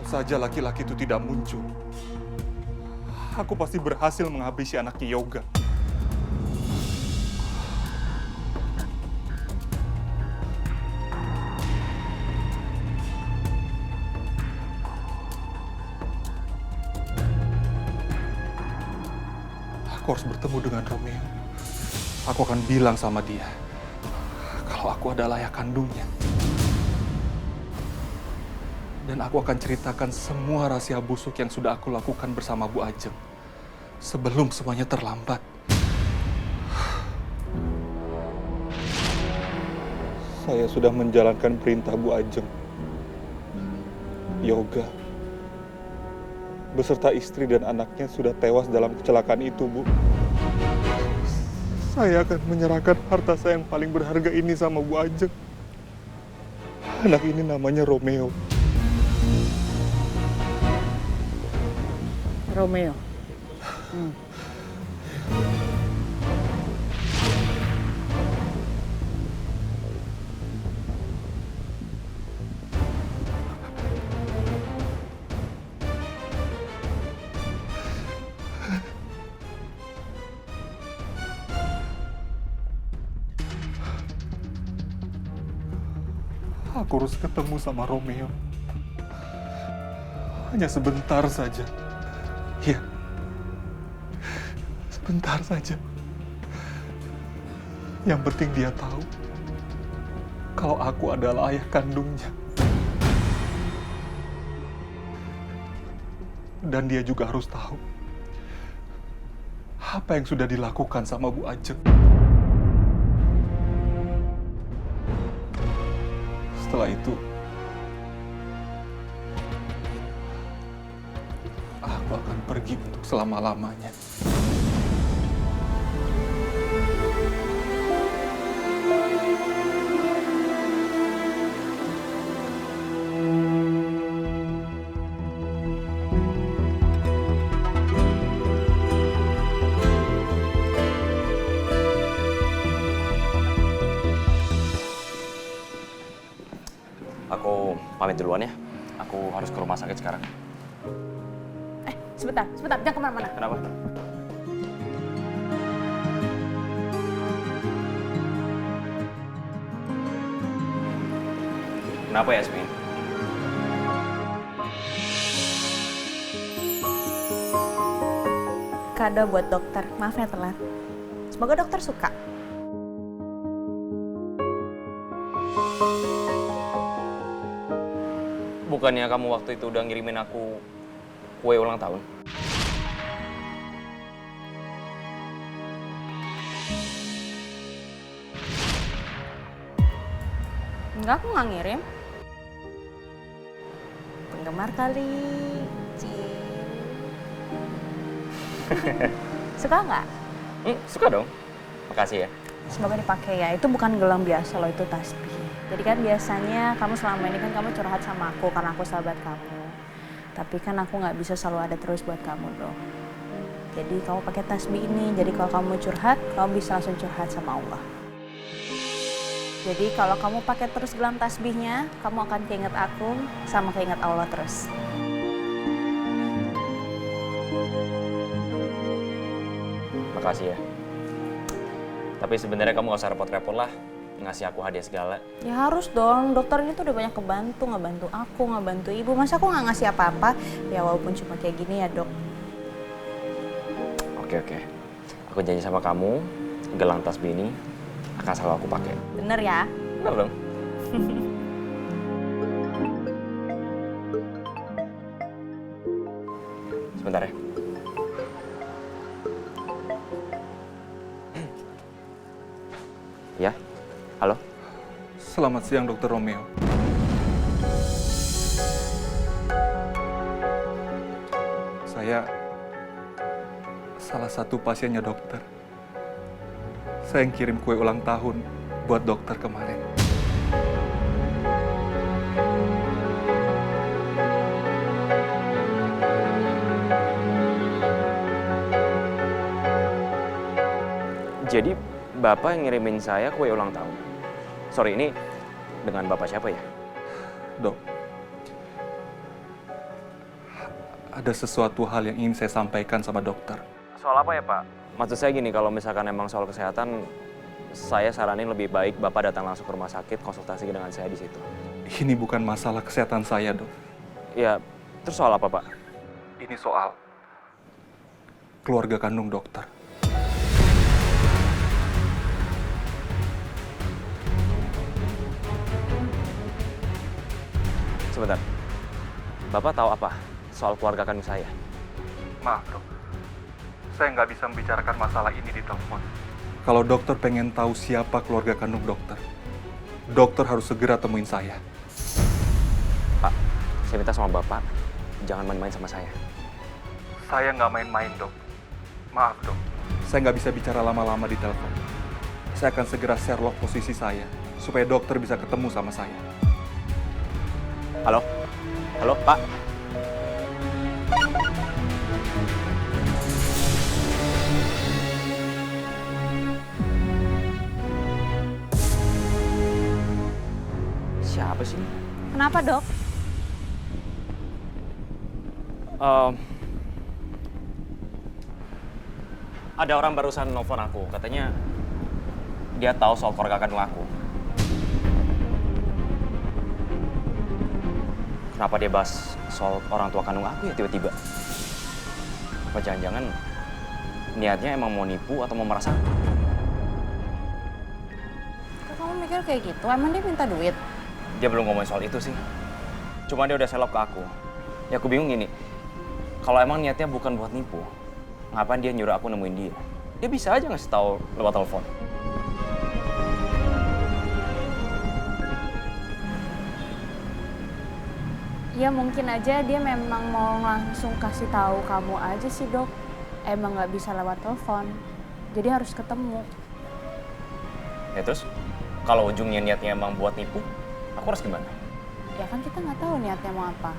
saja laki-laki itu tidak muncul, aku pasti berhasil menghabisi anaknya Yoga. Aku harus bertemu dengan Romeo. Aku akan bilang sama dia kalau aku adalah ayah kandungnya. Dan aku akan ceritakan semua rahasia busuk yang sudah aku lakukan bersama Bu Ajeng sebelum semuanya terlambat. Saya sudah menjalankan perintah Bu Ajeng. Yoga beserta istri dan anaknya sudah tewas dalam kecelakaan itu, Bu. Saya akan menyerahkan harta saya yang paling berharga ini sama Bu Ajeng. Anak ini namanya Romeo. Romeo. Aku harus ketemu sama Romeo. Hanya sebentar saja. Ya, sebentar saja. Yang penting dia tahu kalau aku adalah ayah kandungnya. Dan dia juga harus tahu apa yang sudah dilakukan sama Bu Ajeng. Setelah itu, aku akan pergi untuk selama-lamanya. Aku pamit duluan ya. Aku harus ke rumah sakit sekarang. Sebentar, jangan kemana-mana. Kenapa? Kenapa Yasmin? Kado buat dokter, maaf ya telat. Semoga dokter suka. Bukannya kamu waktu itu udah ngirimin aku kue ulang tahun? Enggak, aku nggak ngirim. Penggemar kali. Suka nggak? Suka dong. Makasih ya. Semoga dipakai ya. Itu bukan gelang biasa loh, itu tasbih. Jadi kan biasanya kamu selama ini kan kamu curhat sama aku karena aku sahabat kamu. Tapi kan aku nggak bisa selalu ada terus buat kamu dong. Jadi kamu pakai tasbih ini. Jadi kalau kamu curhat, kamu bisa langsung curhat sama Allah. Jadi kalau kamu pakai terus gelang tasbihnya, kamu akan keinget aku sama keinget Allah terus. Makasih ya. Tapi sebenarnya kamu gak usah repot-repot lah ngasih aku hadiah segala. Ya harus dong, dokter ini tuh udah banyak ngebantu aku, ngebantu ibu. Masa aku nggak ngasih apa-apa? Ya walaupun cuma kayak gini ya dok. Oke. Aku janji sama kamu, gelang tasbih ini akan selalu aku pakai. Bener ya? Bener dong. Sebentar ya. Ya, halo? Selamat siang, Dr. Romeo. Saya salah satu pasiennya dokter. Saya yang kirim kue ulang tahun buat dokter kemarin. Jadi, Bapak yang ngirimin saya kue ulang tahun. Sorry, ini dengan Bapak siapa ya? Dok, ada sesuatu hal yang ingin saya sampaikan sama dokter. Soal apa ya, Pak? Maksud saya gini, kalau misalkan emang soal kesehatan, saya saranin lebih baik Bapak datang langsung ke rumah sakit, konsultasi dengan saya di situ. Ini bukan masalah kesehatan saya, Dok. Ya, terus soal apa, Pak? Ini soal keluarga kandung dokter. Sebentar. Bapak tahu apa soal keluarga kandung saya? Maaf, Dok. Saya nggak bisa membicarakan masalah ini di telepon. Kalau dokter pengen tahu siapa keluarga kandung dokter, dokter harus segera temuin saya. Pak, saya minta sama Bapak, jangan main-main sama saya. Saya nggak main-main, Dok. Maaf, Dok. Saya nggak bisa bicara lama-lama di telepon. Saya akan segera share log posisi saya, supaya dokter bisa ketemu sama saya. Halo? Halo, Pak? Siapa sih? Kenapa, Dok? Ada orang barusan nelfon aku, katanya dia tahu soal keluarga kandung aku. Kenapa dia bahas soal orang tua kandung aku ya tiba-tiba? Apa jangan-jangan niatnya emang mau nipu atau mau meras aku? Kok kamu mikir kayak gitu? Emang dia minta duit? Dia belum ngomongin soal itu sih. Cuma dia udah selop ke aku. Ya aku bingung gini, kalau emang niatnya bukan buat nipu, ngapain dia nyuruh aku nemuin dia? Dia bisa aja ngasih tahu lewat telepon. Ya mungkin aja dia memang mau langsung kasih tahu kamu aja sih, Dok. Emang nggak bisa lewat telepon, jadi harus ketemu. Ya terus, kalau ujungnya niatnya emang buat nipu, aku harus gimana? Ya kan kita nggak tahu niatnya mau apa.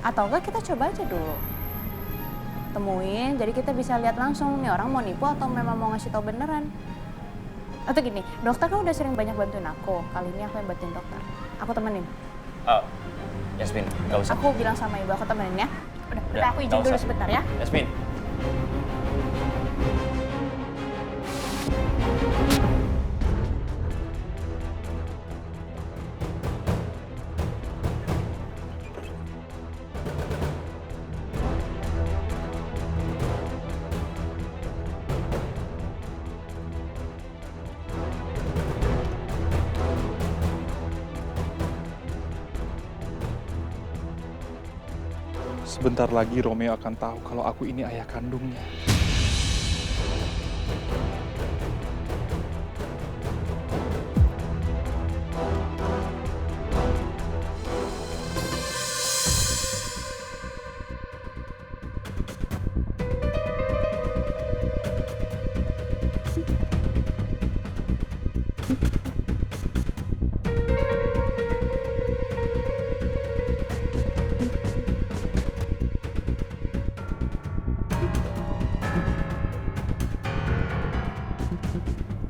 Atau enggak kita coba aja dulu. Temuin, jadi kita bisa lihat langsung nih orang mau nipu atau memang mau ngasih tahu beneran. Atau gini, dokter kan udah sering banyak bantuin aku. Kali ini aku yang bantuin dokter. Aku temenin. Yasmin, gak usah. Aku bilang sama ibu aku temenin ya. Udah aku izin nggak dulu usah. sebentar ya. Yasmin. Sebentar lagi Romeo akan tahu kalau aku ini ayah kandungnya.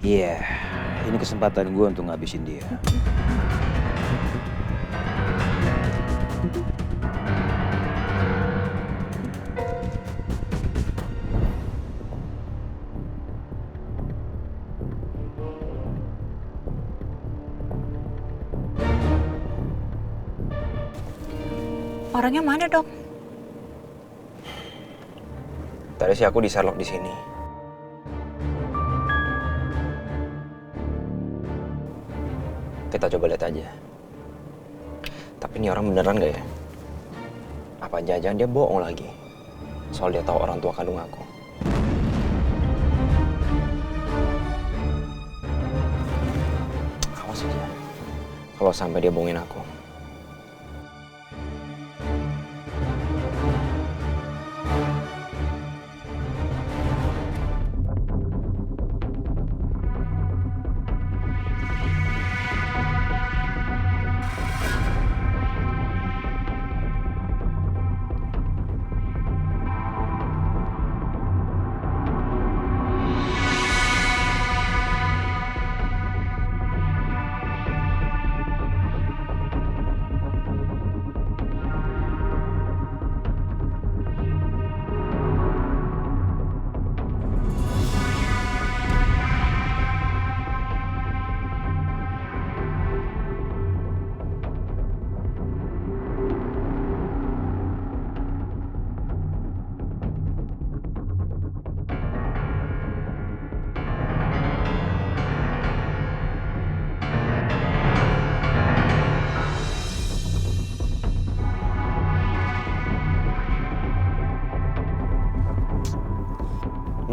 Iya, ini kesempatan gue untuk ngabisin dia. Orangnya mana, Dok? Tadi sih aku di Sherlock di sini. Kita coba lihat aja. Tapi ini orang beneran gak ya? Apa jangan-jangan dia bohong lagi? Soal dia tahu orang tua kandung aku. Awas aja. Kalau sampai dia bohongin aku.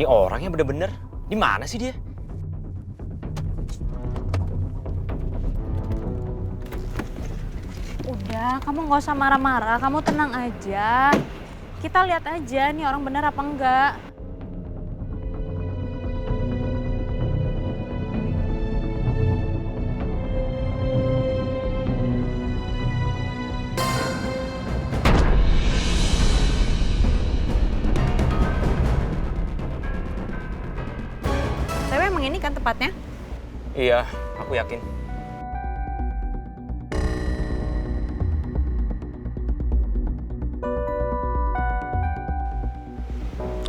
Ini orangnya bener-bener. Di mana sih dia? Udah, kamu nggak usah marah-marah, kamu tenang aja. Kita lihat aja nih orang bener apa enggak. Tapi emang ini kan tempatnya? Iya, aku yakin.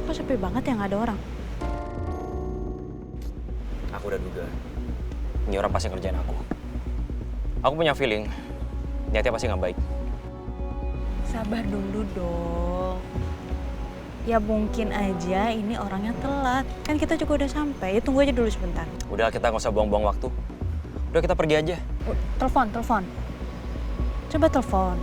Kok sepi banget ya nggak ada orang? Aku udah duga. Ini orang pasti ngerjain aku. Aku punya feeling, niatnya pasti nggak baik. Sabar dulu dong. Ya mungkin aja ini orangnya telat. Kan kita juga udah sampai. Ya tunggu aja dulu sebentar. Udah, kita nggak usah buang-buang waktu. Udah, kita pergi aja. Telepon. Coba telepon.